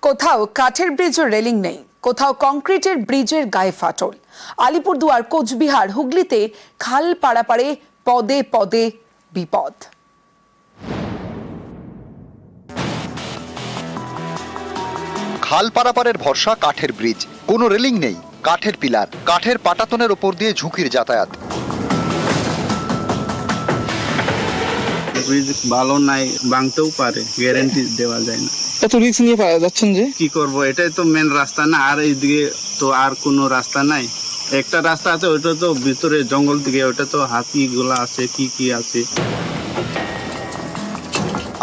কোথাও কাঠের ব্রিজ ও রেলিং নেই, কোথাও কংক্রিটের ব্রিজের গায়ে ফাটল। আলিপুরদুয়ার, কোচবিহার, হুগলিতে খাল পারাপারে পদে পদে বিপদ। খাল পারাপারের ভরসা কাঠের ব্রিজ, কোনো রেলিং নেই, কাঠের পিলার, কাঠের পাটাতনের ওপর দিয়ে ঝুঁকির যাতায়াত। ব্রিজ ভালো নাই, ভাঙতেও পারে, গ্যারান্টি দেওয়া যায় না। এত রিস্ক নিয়ে যাচ্ছেন যে কি করব, এটাই তো মেন রাস্তা না, আর এইদিকে তো আর কোনো রাস্তা নাই। একটা রাস্তা আছে, ওইটা তো ভিতরে জঙ্গল থেকে, ওটা তো হাতিগুলা আছে, কি আছে।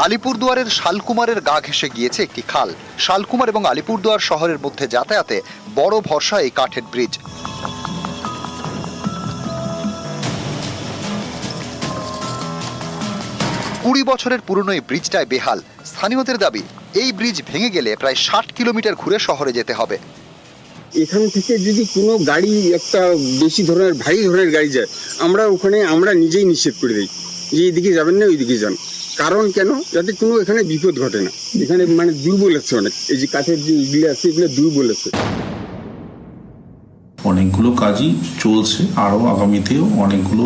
আলিপুরদুয়ারের শালকুমারের গা ঘেঁষে গিয়েছে একটি খাল। শালকুমার এবং আলিপুরদুয়ার শহরের মধ্যে যাতায়াতে বড় ভরসা এই কাঠের ব্রিজ। কুড়ি বছরের পুরনো এই ব্রিজটায় বেহাল। স্থানীয়দের দাবি, এই ব্রিজ ভেঙে গেলে প্রায় 60 কিলোমিটার ঘুরে শহরে যেতে হবে। এখান থেকে যদি কোনো গাড়ি, একটা বেশি ধরনের ভারী ধরনের গাড়ি যায়, আমরা নিজেই নিষেধ করে দিই যে এইদিকে যাবেন না, ওইদিকে যান। কারণ কেন? যাতে কোনো এখানে বিপদ ঘটে না। এখানে মানে দুর্বল আছে অনেক, এই যে কাঠের যে ইগুলো আছে, এগুলো দুর্বল আছে। অনেকগুলো কাজই চলছে, আরও আগামীতেও অনেকগুলো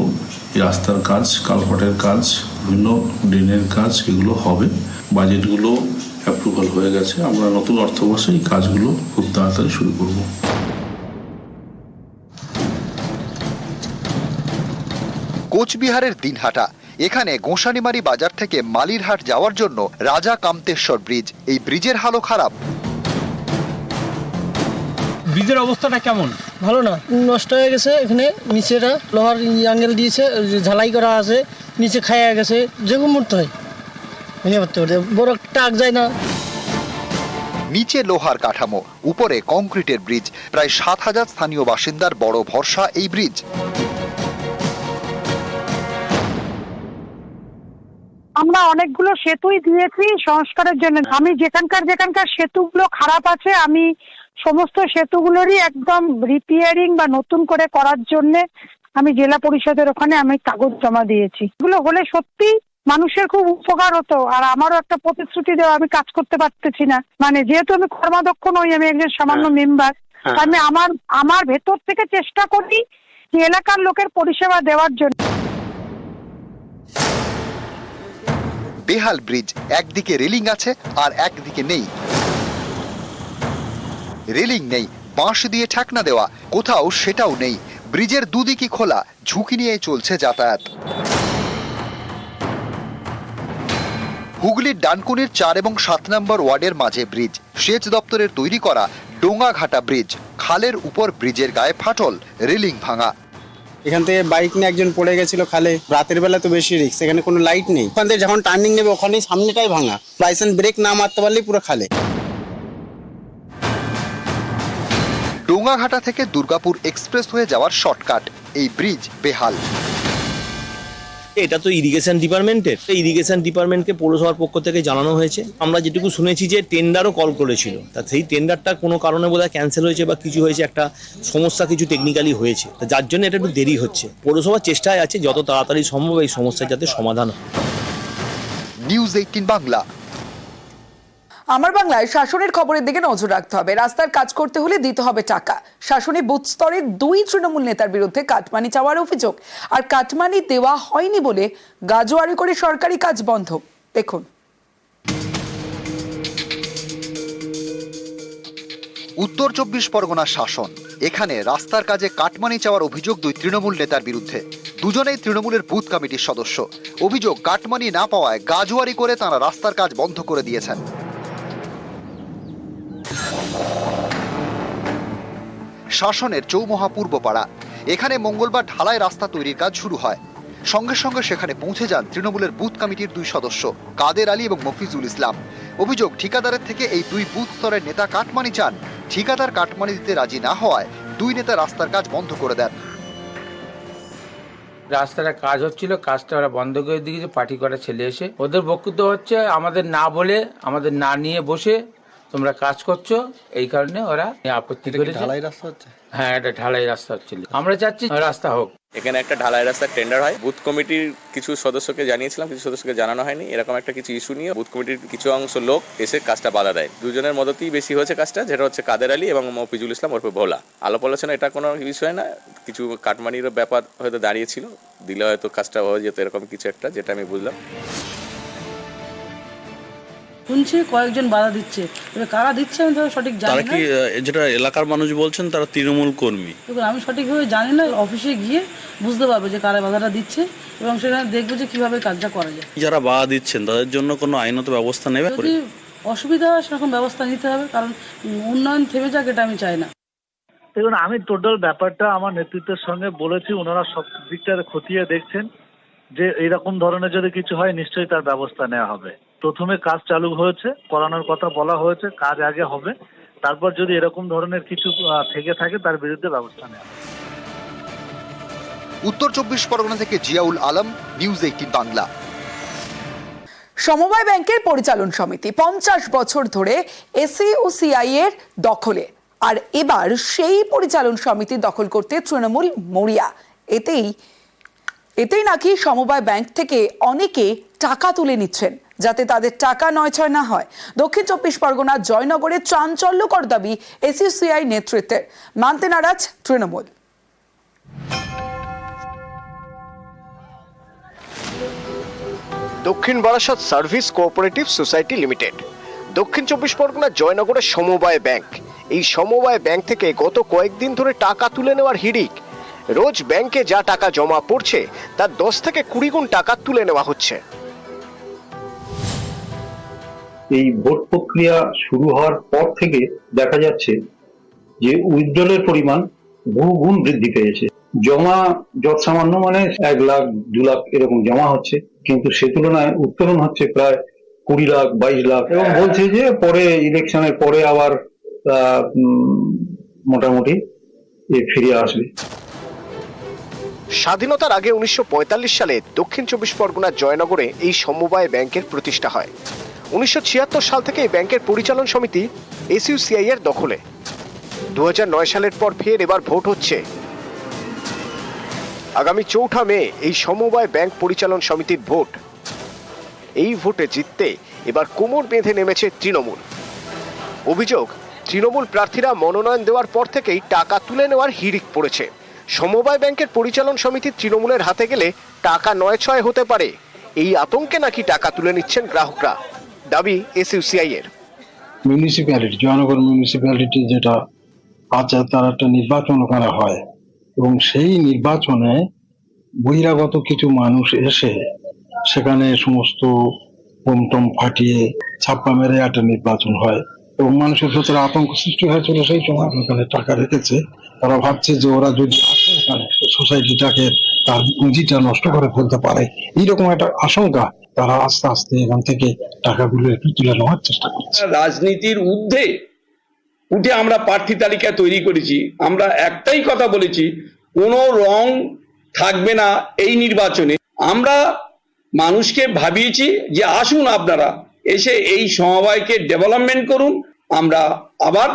রাস্তার কাজ, কালভার্টের কাজ, বিভিন্ন ড্রেনের কাজ, এগুলো হবে। বাজেটগুলো অ্যাপ্রুভাল হয়ে গেছে, আমরা নতুন অর্থবর্ষে এই কাজগুলো খুব তাড়াতাড়ি শুরু করব। কোচবিহারের দিনহাটা, এখানে গোঁসানিমারি বাজার থেকে মালিরহাট যাওয়ার জন্য রাজা কামতেশ্বর ব্রিজ। এই ব্রিজের হালও খারাপ। ব্রিজের অবস্থাটা কেমন? ভালো না, নষ্ট হয়ে গেছে। এখানে নিচেটা লোহার অ্যাঙ্গেল দিয়েছে, ঝালাই করা আছে, নিচে খাইয়া গেছে, যে কোনো মুহূর্তে হয় ভেঙে পড়তে পারে, বড় টাক যায় না। নিচে লোহার কাঠামো, উপরে কংক্রিটের ব্রিজ। প্রায় 7,000 স্থানীয় বাসিন্দার বড় ভরসা এই ব্রিজ। আমরা অনেকগুলো সেতুই দিয়েছি সংস্কারের জন্য। আমি যেখানকার সেতুগুলো খারাপ আছে, আমি সমস্ত সেতুগুলোরই একদম রিপেয়ারিং বা নতুন করে করার জন্য আমি জেলা পরিষদের ওখানে আমি কাগজ জমা দিয়েছি। এগুলো হলে সত্যি মানুষের খুব উপকার হতো। আর আমারও একটা প্রতিশ্রুতি দেওয়া, আমি কাজ করতে পারতেছি না, মানে যেহেতু আমি কর্মাধ্যক্ষ নই, আমি একজন সামান্য মেম্বার। আমি আমার ভেতর থেকে চেষ্টা করি যে এলাকার লোকের পরিষেবা দেওয়ার জন্য। বেহাল ব্রিজ, একদিকে রেলিং আছে আর একদিকে নেই। রেলিং নেই, বাঁশ দিয়ে ঠেকনা দেওয়া, কোথাও সেটাও নেই। ব্রিজের দুদিকই খোলা, ঝুঁকি নিয়ে চলছে যাতায়াত। হুগলির ডানকুনির 4 এবং 7 নম্বর ওয়ার্ডের মাঝে ব্রিজ। সেচ দপ্তরের তৈরি করা ডোঙাঘাটা ব্রিজ। খালের উপর ব্রিজের গায়ে ফাটল, রেলিং ভাঙা। এখান থেকে বাইক নিয়ে একজন পড়ে গেছিল খালে। রাতের বেলা তো বেশি রিস্ক, এখানে কোনো লাইট নেই। ওখান থেকে যখন টার্নিং নেবে, ওখানেই সামনেটাই ভাঙা। বাইসেন্স ব্রেক না মারতে পারলেই পুরো খালে। ডোঙাঘাটা থেকে দুর্গাপুর এক্সপ্রেস হয়ে যাওয়ার শর্টকাট। এই ব্রিজ বেহাল। এটা তো ইরিগেশন ডিপার্টমেন্টকে পৌরসভার পক্ষ থেকে জানানো হয়েছে। আমরা যেটুকু শুনেছি যে টেন্ডারও কল করেছিল, তা সেই টেন্ডারটা কোনো কারণে বোধহয় ক্যান্সেল হয়েছে বা কিছু হয়েছে, একটা সমস্যা কিছু টেকনিক্যালি হয়েছে, যার জন্য এটা একটু দেরি হচ্ছে। পৌরসভা চেষ্টায় আছে যত তাড়াতাড়ি সম্ভব এই সমস্যার যাতে সমাধান হয়। নিউজ 18 বাংলা। আমার বাংলায় শাসনের খবরের দিকে নজর রাখতে হবে। রাস্তার কাজ করতে হলে দিতে হবে টাকা। শাসনে বুথ স্তরের 2 তৃণমূল নেতার বিরুদ্ধে কাটমানি চাওয়ার অভিযোগ। আর কাটমানি দেওয়া হয়নি বলে গাজোয়ারি করে সরকারি কাজ বন্ধ। দেখুন। উত্তর 24 পরগনার শাসন। এখানে রাস্তার কাজে কাটমানি চাওয়ার অভিযোগ 2 তৃণমূল নেতার বিরুদ্ধে। দুজনেই তৃণমূলের বুথ কমিটির সদস্য। অভিযোগ, কাটমানি না পাওয়ায় গাজোয়ারি করে তারা রাস্তার কাজ বন্ধ করে দিয়েছেন। শাসনের চৌমুহা পূর্বপাড়া। এখানে মঙ্গলবার ঢালাই রাস্তা তৈরির কাজ শুরু হয়। সঙ্গে সঙ্গে সেখানে পৌঁছে যান তৃণমূলের বুথ কমিটির 2 সদস্য, কাদের আলী এবং মফিজুল ইসলাম। অভিযোগ, ঠিকাদারের থেকে এই 2 বুথ স্তরের নেতা কাটমানি চান। ঠিকাদার কাটমানি দিতে রাজি না হওয়ায় 2 নেতা রাস্তার কাজ বন্ধ করে দেন। রাস্তাটা কাজ হচ্ছিল, কাজটা ওরা বন্ধ করে দিয়েছে। পার্টি করা ছেলে এসে ওদের বক্তব্য হচ্ছে আমাদের না বলে, আমাদের না নিয়ে বসে তোমরা কাজ করছো, এই কারণে ওরা আপত্তি করেছে। ঢালাই রাস্তা হচ্ছে। হ্যাঁ, এটা ঢালাই রাস্তা হচ্ছিল। আমরা চাচ্ছি রাস্তা হোক। এখানে একটা ঢালাই রাস্তার টেন্ডার হয়, বুথ কমিটির কিছু সদস্যকে জানিয়েছিলাম, কিছু সদস্যকে জানানো হয়নি। এরকম একটা কিছু ইস্যু নিয়ে বুথ কমিটির কিছু অংশ লোক এসে কাজটা বাধা দেয়। দুজনের মদতেই বেশি হয়েছে কাজটা, যেটা হচ্ছে কাদের আলী এবং মফিজুল ইসলাম ওরফে ভোলা। আলাপ আলোচনা এটা কোনো বিষয় না, কিছু কাটমানিরও ব্যাপার হয়তো দাঁড়িয়েছিল, দিলে হয়তো কাজটা হয়ে যেত, এরকম কিছু একটা, যেটা আমি বুঝলাম। শুনছি কয়েকজন বাধা দিচ্ছে, এবার কারা দিচ্ছে আমি তো সঠিক জানি না। যেটা এলাকার মানুষ বলছেন তারা তৃণমূল কর্মী। দেখুন, আমি সঠিকভাবে জানি না, অফিসে গিয়ে বুঝতে পারবে যে কারা বাধাটা দিচ্ছে এবং সেখানে দেখবো যে কিভাবে কাজটা করা যায়। যারা বাধা দিচ্ছেন তাদের জন্য কোনো আইনত ব্যবস্থা নেবে? যদি অসুবিধা হয় সেরকম ব্যবস্থা নিতে হবে, কারণ উন্নয়ন থেমে যাক এটা আমি চাই না। দেখুন, আমি টোটাল ব্যাপারটা আমার নেতৃত্বের সঙ্গে বলেছি, ওনারা সব দিকটা খতিয়ে দেখছেন যে এরকম ধরনের যদি কিছু হয় নিশ্চয়ই তার ব্যবস্থা নেওয়া হবে। প্রথমে কাজ চালু হয়েছে, করানোর কথা বলা হয়েছে, কাজ আগে হবে, তারপর যদি এরকম ধরনের কিছু থেকে থাকে তার বিরুদ্ধে ব্যবস্থা নেওয়া হবে। উত্তর 24 পরগনা থেকে জিয়াউল আলম, নিউজ 18 বাংলা। সমবায় ব্যাংকের পরিচালন সমিতি 50 বছর ধরে এসইউসিআই এর দখলে, আর এবার সেই পরিচালন সমিতি দখল করতে তৃণমূল মরিয়া। এতেই নাকি সমবায় ব্যাংক থেকে অনেকে টাকা তুলে নিচ্ছেন, যাতে তাদের টাকা নয়ছয় না হয়। দক্ষিণ 24 পরগনার জয়নগরে চাঞ্চল্যকর দাবি এসইউসিআই নেতৃত্বের, মানতে নারাজ তৃণমূল। দক্ষিণ Barasat service cooperative society limited, দক্ষিণ 24 পরগনার জয়নগরের সমবায় ব্যাংক। এই সমবায় ব্যাংক থেকে গত কয়েকদিন ধরে টাকা তুলে নেওয়ার হিড়িক। রোজ ব্যাংকে যা টাকা জমা পড়ছে তার 10 থেকে 20 গুণ টাকা তুলে নেওয়া হচ্ছে। এই ভোট প্রক্রিয়া শুরু হওয়ার পর থেকে দেখা যাচ্ছে যে উইথড্রলের পরিমাণ বহুগুণ বৃদ্ধি পেয়েছে। জমা যত সামান্য, মানে 1 লাখ 2 লাখ এরকম জমা হচ্ছে, কিন্তু সে তুলনায় উত্তোলন হচ্ছে প্রায় 20 লাখ 22 লাখ, এবং বলছে যে পরে ইলেকশনের পরে আবার মোটামুটি ফিরে আসবে। স্বাধীনতার আগে 1945 সালে দক্ষিণ 24 পরগনার জয়নগরে এই সমবায় ব্যাংকের প্রতিষ্ঠা হয়। 1976 সাল থেকে এই ব্যাংকের পরিচালন সমিতি এসইউসিআই এর দখলে। 2009 সালের পর ফের এবার ভোট হচ্ছে। আগামী 4 মে এই সমবায় ব্যাংক পরিচালন সমিতির ভোট। এই ভোটে জিততে এবার কোমর বেঁধে নেমেছে তৃণমূল। অভিযোগ, তৃণমূল প্রার্থীরা মনোনয়ন দেওয়ার পর থেকেই টাকা তুলে নেওয়ার হিড়িক পড়েছে। সমবায় ব্যাংকের পরিচালন সমিতি তৃণমূলের হাতে গেলে টাকা নয়ছয় হতে পারে, এই আতঙ্কে নাকি টাকা তুলে নিচ্ছেন গ্রাহকরা। দাবি এসইউসিআই এর। মিউনিসিপ্যালিটি, জয়নগর মিউনিসিপ্যালিটি যেটা আছে, তার একটা নির্বাচন করা হয় এবং সেই নির্বাচনে বহিরাগত কিছু মানুষ এসে সেখানে সমস্ত বোমটম ফাটিয়ে ছাপ্পা মেরে একটা নির্বাচন হয় এবং মানুষের ভেতরে আতঙ্ক সৃষ্টি হয়েছিল। সেই সময় ওখানে টাকা রেখেছে, তারা ভাবছে যে ওরা যদি আসে এখানে সোসাইটিটাকে, তার পুঁজিটা নষ্ট করে ফেলতে পারে, এইরকম একটা আশঙ্কা। তারা আস্তে আস্তে এখান থেকে টাকাগুলো একটু তুলে নেওয়ার চেষ্টা করছে। রাজনীতির ঊর্ধ্বে উঠে আমরা প্রার্থী তালিকা তৈরি করেছি। আমরা একটাই কথা বলেছি, কোনো রং থাকবে না এই নির্বাচনে। আমরা মানুষকে ভাবিয়েছি যে আসুন আপনারা এসে এই সমবায়কে ডেভেলপমেন্ট করুন, আমরা আবার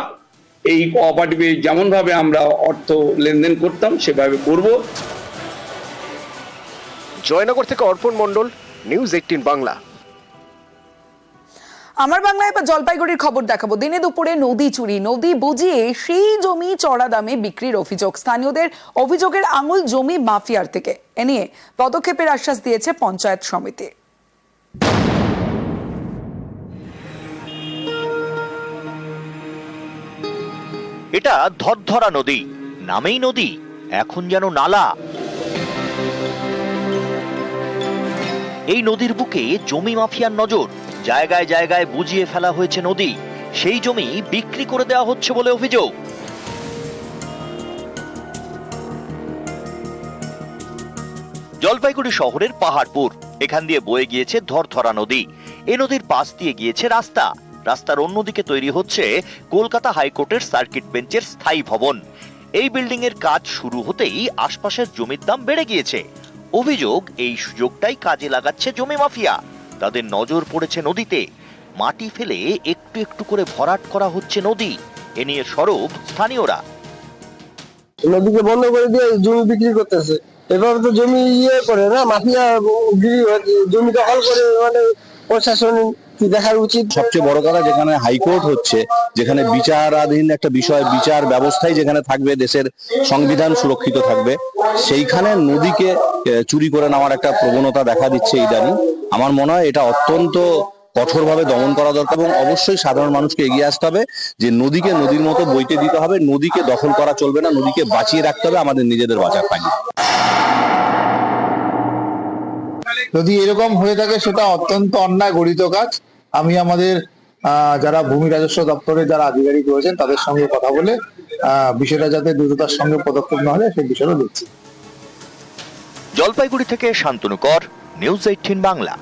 এই কোঅপারেটিভে যেমন ভাবে আমরা অর্থ লেনদেন করতাম সেভাবে করব। জয়নগর থেকে অর্পণ মণ্ডল, নিউজ 18 বাংলা। আমার বাংলায় এবার জলপাইগুড়ির খবর দেখাবো। দিনে দুপুরে নদী চুরি, নদী বুঝিয়ে সেই জমি চড়া দামে বিক্রির অভিযোগ। স্থানীয়দের অভিযোগের আঙুল জমি মাফিয়ার থেকে। এ নিয়ে পদক্ষেপের আশ্বাস দিয়েছে পঞ্চায়েত সমিতি। এটা ধরধরা নদী, নামেই নদী, এখন যেন নালা। এই নদীর বুকে জমি মাফিয়ার নজর। জায়গায় জায়গায় বুঝিয়ে ফেলা হয়েছে নদী, সেই জমি বিক্রি করে দেওয়া হচ্ছে বলে অভিযোগ। জলপাইগুড়ি শহরের পাহাড়পুর, এখান দিয়ে বয়ে গিয়েছে ধরধরা নদী। এই নদীর পাশ দিয়ে গিয়েছে রাস্তা। রাস্তার অন্যদিকে তৈরি হচ্ছে কলকাতা হাইকোর্টের সার্কিট বেঞ্চের স্থায়ী ভবন। এই বিল্ডিং এর কাজ শুরু হতেই আশপাশের জমির দাম বেড়ে গিয়েছে। অভিযোগ, এই সুযোগটাই কাজে লাগাচ্ছে জমি মাফিয়া। তাদের নজর পড়েছে নদীতে। মাটি ফেলে একটু একটু করে ভরাট করা হচ্ছে নদী। এ নিয়ে সরব স্থানীয়রা। নদীকে বন্ধ করে দিয়ে জমি বিক্রি করতেছে, এভাবে তো জমি করে না, মাফিয়া জমি দখল করে, মানে প্রশাসন কি দেখার উচিত। সবচেয়ে বড় কথা, যেখানে হাইকোর্ট হচ্ছে, যেখানে বিচারাধীন একটা বিষয়, বিচার ব্যবস্থায় যেখানে থাকবে, দেশের সংবিধান সুরক্ষিত থাকবে, সেইখানে নদীকে চুরি করে নেওয়ার একটা প্রবণতা দেখা দিচ্ছে ইদানিং। আমার মনে হয় এটা অত্যন্ত কঠোরভাবে দমন করা দরকার এবং অবশ্যই সাধারণ মানুষকে এগিয়ে আসতে হবে যে নদীকে নদীর মতো বইতে দিতে হবে, নদীকে দখল করা চলবে না, নদীকে বাঁচিয়ে রাখতে হবে আমাদের নিজেদের বাঁচার পানি। যদি এরকম হয়ে থাকে সেটা অত্যন্ত অন্যায় গঠিত কাজ। আমি আমাদের যারা ভূমি রাজস্ব দপ্তরের যারা আধিকারিক রয়েছেন তাদের সঙ্গে কথা বলে বিষয়টা যাতে দ্রুততার সঙ্গে পদক্ষেপ না হয় সেই বিষয়টা দেখছি। জলপাইগুড়ি থেকে শান্তনু কর, নিউজ 18 বাংলা।